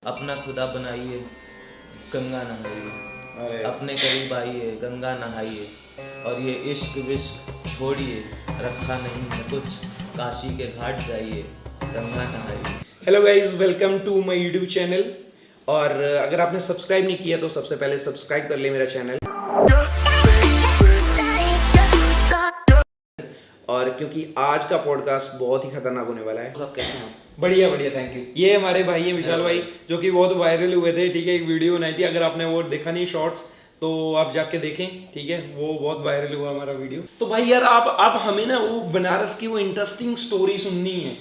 अपना खुदा बनाइए, गंगा नहाइए, अरे अपने करीब आइए, गंगा नहाइए, और ये इश्क विश्क छोड़िए, रखा नहीं है कुछ, काशी के घाट जाइए, गंगा नहाइए। Hello guys, welcome to my YouTube channel. और अगर आपने सब्सक्राइब नहीं किया तो सबसे पहले सब्सक्राइब कर ले मेरा चैनल। और क्योंकि आज का पॉडकास्ट बहुत ही खतरनाक होने वाला है। सब कैसे हैं? बढ़िया बढ़िया, थैंक यू। ये हमारे भाई है विशाल भाई, जो कि बहुत वायरल हुए थे। ठीक है, एक वीडियो बनाई थी, अगर आपने वो देखा नहीं शॉर्ट्स तो आप जाके देखें। ठीक है, वो बहुत वायरल हुआ हमारा वीडियो। तो भाई यार, आप हमें ना वो बनारस की वो इंटरेस्टिंग स्टोरी सुननी है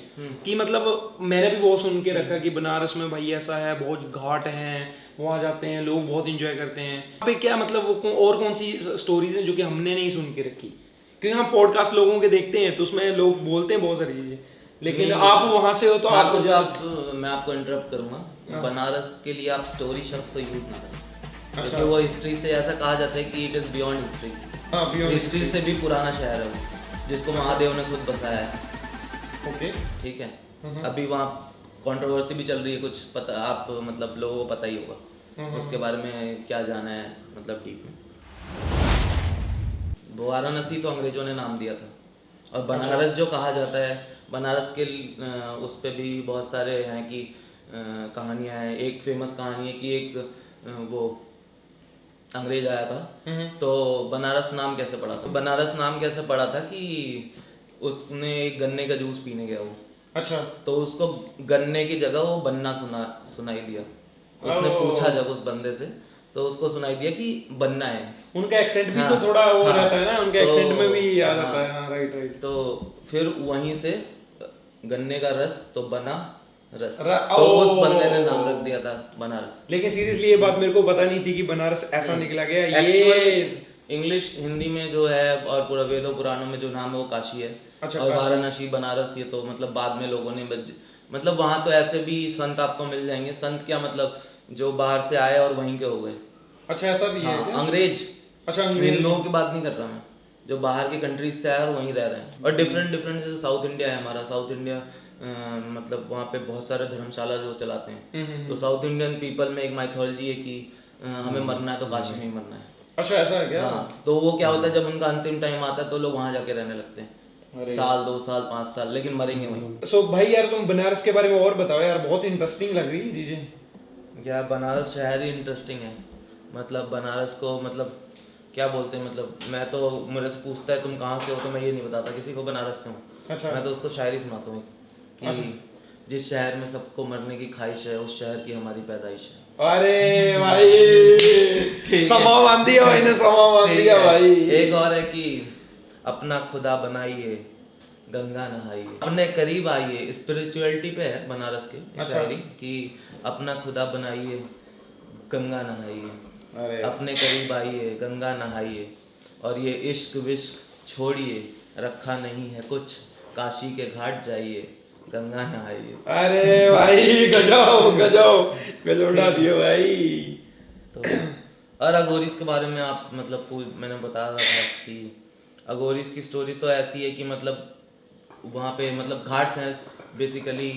कि मतलब मैंने भी बहुत सुन के रखा कि बनारस में भाई ऐसा है, बहुत घाट हैं, वहाँ जाते हैं लोग, बहुत इंजॉय करते हैं। यहाँ पे क्या मतलब वो और कौन सी स्टोरीज हैं जो कि हमने नहीं सुन के रखी, क्योंकि हम पॉडकास्ट लोगों के देखते हैं तो उसमें लोग बोलते हैं बहुत सारी चीजें, लेकिन नहीं, आप वहां से हो तो ठाकुर आपको जो आप मैं आपको इंटरप्ट करूंगा। हाँ। बनारस के लिए आप स्टोरी शब्द तो यूज ना करें, अच्छा। क्योंकि वो हिस्ट्री से ऐसा कहा जाता है कि इट इज बियॉन्ड हिस्ट्री। हाँ, beyond हिस्ट्री history। से भी पुराना शहर है वो, जिसको महादेव ने खुद बसाया है। ओके। ठीक है, अभी वहाँ कंट्रोवर्सी भी चल रही है कुछ, पता आप मतलब लोगों को पता ही होगा उसके बारे में, क्या जाना है मतलब डीप में। वाराणसी तो अंग्रेजों ने नाम दिया था, और बनारस जो कहा जाता है, बनारस के उस पे भी बहुत सारे हैं कि कहानियाँ हैं। एक फेमस कहानी है कि एक वो अंग्रेज आया था, तो बनारस नाम कैसे पड़ा था? बनारस नाम कैसे पड़ा था कि उसने एक गन्ने का जूस पीने गया वो, अच्छा। तो उसको गन्ने की जगह वो बन्ना सुनाई दिया। उसने पूछा जब उस बंदे से, तो उसको सुनाई दिया कि बन्ना है। उनका एक्सेंट भी हाँ, तो थोड़ा वो हाँ, रहता है ना, उनके तो एक्सेंट में भी आ हाँ, जाता है। हाँ, राइट राइट। तो फिर वहीं से गन्ने का रस तो बना रस, र- तो उस ओ। बंदे ने नाम रख दिया था बनारस। लेकिन सीरियसली ये बात मेरे को पता नहीं थी कि बनारस ऐसा निकला गया। एक्चुअल ये इंग्लिश हिंदी में जो है और पूरा वेदों पुराणों में जो नाम है वो काशी है। अच्छा, और काशी। वाराणसी बनारस ये तो मतलब बाद में लोगों ने मतलब वहाँ तो ऐसे भी संत आपको मिल जाएंगे। संत क्या मतलब जो बाहर से आए और वहीं के हो गए। अच्छा, ऐसा भी है हाँ, क्या? अंग्रेज। अच्छा, अंग्रेज। हिंदुओं की बात नहीं कर रहा मैं, जो बाहर की कंट्रीज से आए और वहीं रह रहे हैं। और डिफरेंट डिफरेंट, जैसे साउथ इंडिया है हमारा, साउथ इंडिया मतलब वहाँ पे बहुत सारे धर्मशाला जो चलाते हैं। तो साउथ इंडियन पीपल में एक माइथोलॉजी है कि हमें मरना है तो काशी में ही मरना है। अच्छा, ऐसा है क्या? हाँ, तो वो क्या होता है जब उनका अंतिम टाइम आता है तो लोग वहाँ जाके रहने लगते हैं, अरे साल 2 साल 5 साल, लेकिन मरेंगे वहीं। सो भाई यार, तुम बनारस के बारे में और बताओ यार, बहुत इंटरेस्टिंग लग रही है चीजें। क्या बनारस शहर ही इंटरेस्टिंग है। मतलब बनारस को मतलब क्या बोलते हैं, मतलब मैं तो मेरे से पूछता है तुम कहाँ से हो तो मैं ये नहीं बताता किसी को बनारस से हूँ। अच्छा। मैं तो उसको शायरी सुनाता हूँ कि अच्छा। जिस शहर में सबको मरने की ख्वाहिश है, उस शहर की हमारी पैदाइश है। अरे भाई, ठीक समा बांध दिया भाई ने, समा बांध ठीक दिया है। भाई। एक और है कि अपना खुदा बनाइए, गंगा नहाइए, अपने करीब आइए। स्पिरिचुअलिटी पे है बनारस के अच्छा। शायरी कि अपना खुदा बनाइए, गंगा नहाइए, अरे अपने करीब आइए, गंगा नहाइए, और ये इश्क विश्क छोड़िए, रखा नहीं है कुछ, काशी के घाट जाइए, गंगा नहाइए। अरे भाई, गजब गजब गजब उड़ा दियो भाई। तो और अघोरिस के बारे में आप मतलब मैंने बताया था कि अघोरिस की स्टोरी तो ऐसी है कि मतलब वहाँ पे मतलब घाट्स हैं बेसिकली।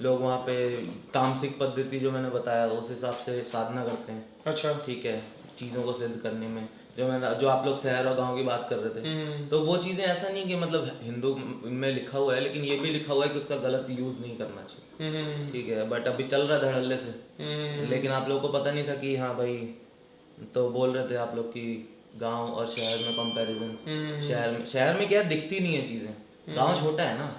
लोग वहाँ पे तामसिक पद्धति जो मैंने बताया उस हिसाब से साधना करते हैं। अच्छा। ठीक है, चीज़ों को सिद्ध करने में, जो आप लोग शहर और गांव की बात कर रहे थे, तो वो चीज़ें ऐसा नहीं कि मतलब हिंदू में लिखा हुआ है, लेकिन ये भी लिखा हुआ है कि उसका गलत यूज़ नहीं करना चाहिए। ठीक है, बट अभी चल रहा है धड़ल्ले से। लेकिन आप लोगों को पता नहीं था कि हाँ भाई, तो बोल रहे थे आप लोग कि गांव और शहर में कंपैरिजन। शहर में क्या दिखती नहीं है चीज़ें, गांव छोटा है ना।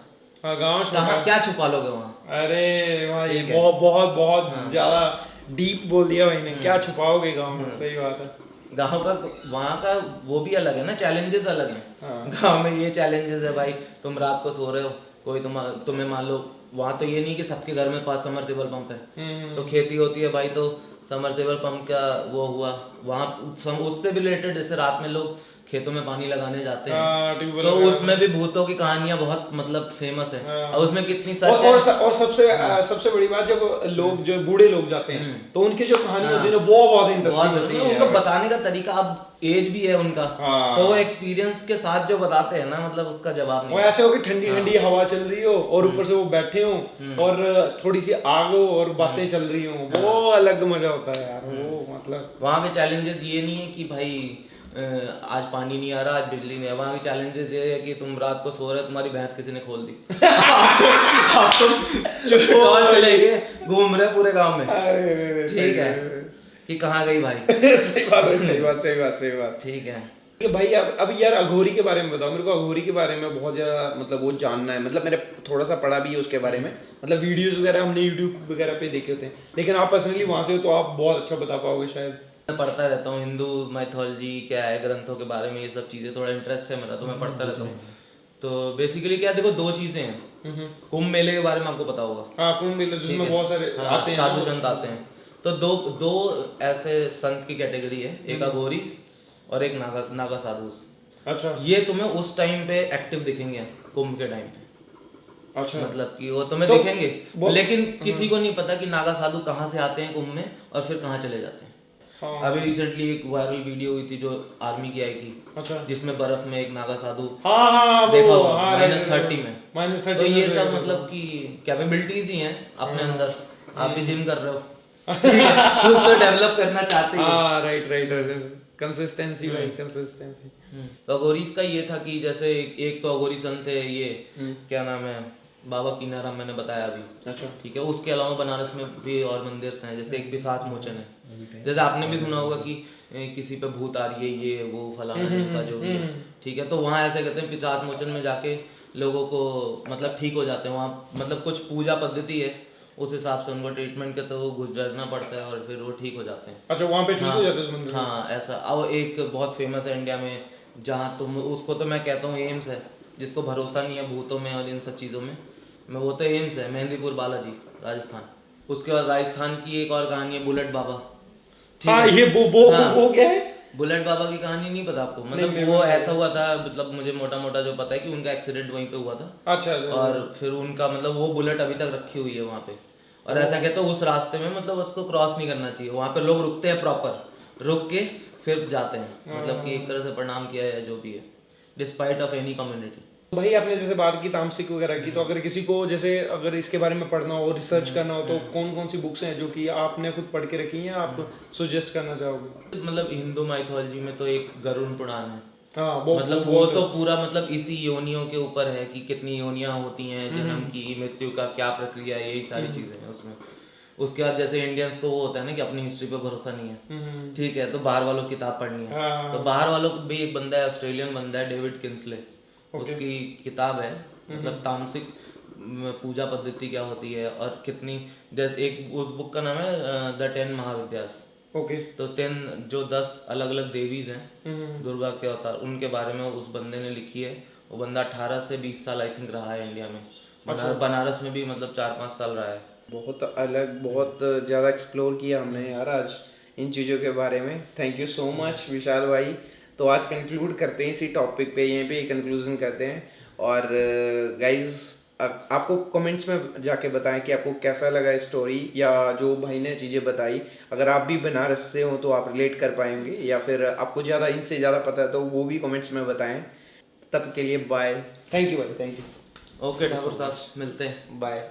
हाँ, गाँव कहाँ क्या छुपा लोगे वहाँ? अरे भाई, ठीक है। बहुत बहुत बहुत हाँ। ज्यादा डीप बोल दिया भाई ने। क्या छुपाओगे गाँव में? सही बात है। गांव का वहाँ का वो भी अलग है ना, चैलेंजेस अलग हैं। हाँ। गांव में ये चैलेंजेस है भाई, तुम रात को सो रहे हो, कोई तुम्हें मान लो, वहाँ तो ये नहीं कि सबके घर में 5 समरसेबल पंप है, तो खेती होती है भाई, तो समरसेबल पंप का वो हुआ वहाँ उससे भी रिलेटेड। जैसे रात में लोग खेतों में पानी लगाने जाते हाँ, हैं, ट्यूबवेल तो वगैरह। उसमें भी भूतों की कहानियां बहुत मतलब फेमस है। हाँ। और उसमें कितनी और सच है। और सबसे बड़ी बात, जब लोग जो बूढ़े लोग जाते हैं तो उनकी जो कहानी हाँ। होती है ना वो बहुत इंटरेस्टिंग बहुत होती मतलब है उनका यार। बताने का तरीका, अब एज भी है उनका, हाँ। तो वो एक्सपीरियंस के साथ जो बताते हैं ना, मतलब उसका जवाब वो नहीं। ऐसे हो कि ठंडी ठंडी हवा चल रही हो और ऊपर से वो बैठे हो और थोड़ी सी आग हो और बातें चल रही हो, वो अलग मजा होता है यार। वो मतलब वहाँ के चैलेंजेस ये नहीं है कि भाई आज पानी नहीं आ रहा, आज बिजली नहीं है। वहाँ के चैलेंजेस ये है कि तुम रात को सो रहे हो, तुम्हारी भैंस किसी ने खोल दी। आप तुम टॉर्च चले गए, घूम रहे पूरे गांव में, ठीक है कि कहाँ गई भाई। सही बात है, सही बात, सही बात, सही बात। ठीक है कि भाई अब यार अघोरी के बारे में बताओ मेरे को। अघोरी के बारे में बहुत ज़्यादा मतलब वो जानना है, मतलब मैंने थोड़ा सा पढ़ा भी है उसके बारे में, मतलब वीडियोस वगैरह हमने यूट्यूब वगैरह पे देखे होते हैं, लेकिन आप पर्सनली वहाँ से हो तो आप बहुत अच्छा बता पाओगे शायद। मैं पढ़ता रहता हूँ हिंदू माइथोलॉजी क्या है, ग्रंथों के बारे में, ये सब चीज़ें थोड़ा इंटरेस्ट है मेरा, तो मैं पढ़ता रहता हूँ। तो बेसिकली क्या, देखो दो चीज़ें हैं। कुंभ मेले के बारे में आपको पता होगा। हाँ, कुंभ मेला जिसमें बहुत सारे आते हैं, साधु संत आते हैं। तो दो दो ऐसे संत की कैटेगरी है, एक अघोरीस और एक नागा साधु। अच्छा ये तुम्हें उस टाइम पे एक्टिव दिखेंगे कुंभ के टाइम पे, अच्छा। मतलब कि वो तुम्हें तो दिखेंगे, लेकिन किसी को नहीं पता कि नागा साधु कहाँ से आते हैं कुंभ में और फिर कहाँ चले जाते हैं। हाँ। अभी रिसेंटली एक वायरल वीडियो हुई थी जो आर्मी की आई थी, अच्छा। जिसमें बर्फ में एक नागा साधु हाँ देखा वो, होगा, हाँ, -30 में। -30 तो ये में सब देखा मतलब कि कैपेबिलिटीज ही हैं अपने अंदर। आप भी जिम कर रहे हो, कुछ तो डेवलप करना चाहते हो। हाँ, राइट राइट राइट, कंसिस्टेंसी भाई, कंसिस्टेंसी। तो अघोरीस का ये था कि जैसे एक तो अघोरी संत है ये, क्या नाम है, बाबा कीनाराम, मैंने बताया अभी। अच्छा। ठीक है, उसके अलावा बनारस में भी और मंदिर हैं, जैसे एक पिशाच मोचन है। जैसे आपने भी सुना होगा कि किसी पे भूत आ रही है, ये वो फलाना ढिमका जो भी है, ठीक है। तो वहाँ ऐसे कहते हैं, पिशाच मोचन में जाके लोगों को मतलब ठीक हो जाते हैं। वहाँ मतलब कुछ पूजा पद्धति है, उस हिसाब से उनको ट्रीटमेंट के तो वो गुजरना पड़ता है और फिर वो ठीक हो जाते हैं। अच्छा, वहाँ पे ठीक हो जाते हैं उस मंदिर में? हाँ ऐसा। अब एक बहुत फेमस है इंडिया में, जहाँ तुम उसको तो मैं कहता हूँ एम्स है, जिसको भरोसा नहीं है भूतों में और इन सब चीज़ों में, मैं वो तो एम्स है, मेहंदीपुर बालाजी, राजस्थान। उसके बाद राजस्थान की एक और कहानी है, बुलेट बाबा। हाँ, ये वो क्या है? बुलेट बाबा की कहानी नहीं पता आपको? मतलब वो ऐसा हुआ था, मतलब मुझे मोटा मोटा जो पता है कि उनका एक्सीडेंट वहीं पे हुआ था। अच्छा। और फिर उनका मतलब वो बुलेट अभी तक रखी हुई है वहाँ पे। और ऐसा कहते हैं उस रास्ते में मतलब उसको क्रॉस नहीं करना चाहिए, वहाँ पे लोग रुकते हैं, प्रॉपर रुक के फिर जाते हैं, मतलब कि एक तरह से प्रणाम किया है जो भी है, डिस्पाइट ऑफ एनी कम्युनिटी। भाई आपने जैसे बात की तामसिक वगैरह की, तो अगर किसी को जैसे अगर इसके बारे में पढ़ना हो, रिसर्च करना हो, तो कौन कौन सी बुक्स हैं जो कि आपने खुद पढ़ के रखी हैं, आप सजेस्ट करना चाहोगे? मतलब हिंदू माइथोलॉजी में तो एक गरुड़ पुराण है। हाँ, मतलब वो तो पूरा मतलब इसी योनियों के ऊपर है कि कितनी योनियां होती हैं, जन्म की, मृत्यु का क्या प्रक्रिया है, यही सारी चीजें हैं उसमें। उसके बाद जैसे इंडियंस को वो होता है ना कि अपनी हिस्ट्री पे भरोसा नहीं है, ठीक है, तो बाहर वालों की किताब पढ़नी है। हाँ। तो बाहर वालों को भी एक बंदा है, ऑस्ट्रेलियन बंदा है, डेविड किंसले, उसकी किताब है, मतलब तामसिक पूजा पद्धति क्या होती है और कितनी, जैसे एक उस बुक का नाम है द 10 महाविद्यास। ओके। तो 10 जो 10 अलग अलग देवीज हैं दुर्गा के अवतार, उनके बारे में उस बंदे ने लिखी है। वो बंदा 18 से 20 साल आई थिंक रहा है इंडिया में। बनारस में भी मतलब 4-5 साल रहा है। बहुत अलग, बहुत ज़्यादा एक्सप्लोर किया हमने यार आज इन चीज़ों के बारे में। थैंक यू सो मच विशाल भाई। तो आज कंक्लूड करते हैं इसी टॉपिक पे, यहीं पे कंक्लूजन करते हैं। और गाइज आपको कमेंट्स में जाके बताएं कि आपको कैसा लगा स्टोरी या जो भाई ने चीज़ें बताई। अगर आप भी बनारस से हो तो आप रिलेट कर पाएंगे, या फिर आपको ज़्यादा इनसे ज़्यादा पता है तो वो भी कमेंट्स में बताएं। तब के लिए बाय। थैंक यू भाई, थैंक यू। ओके ठाकुर साहब, मिलते हैं, बाय।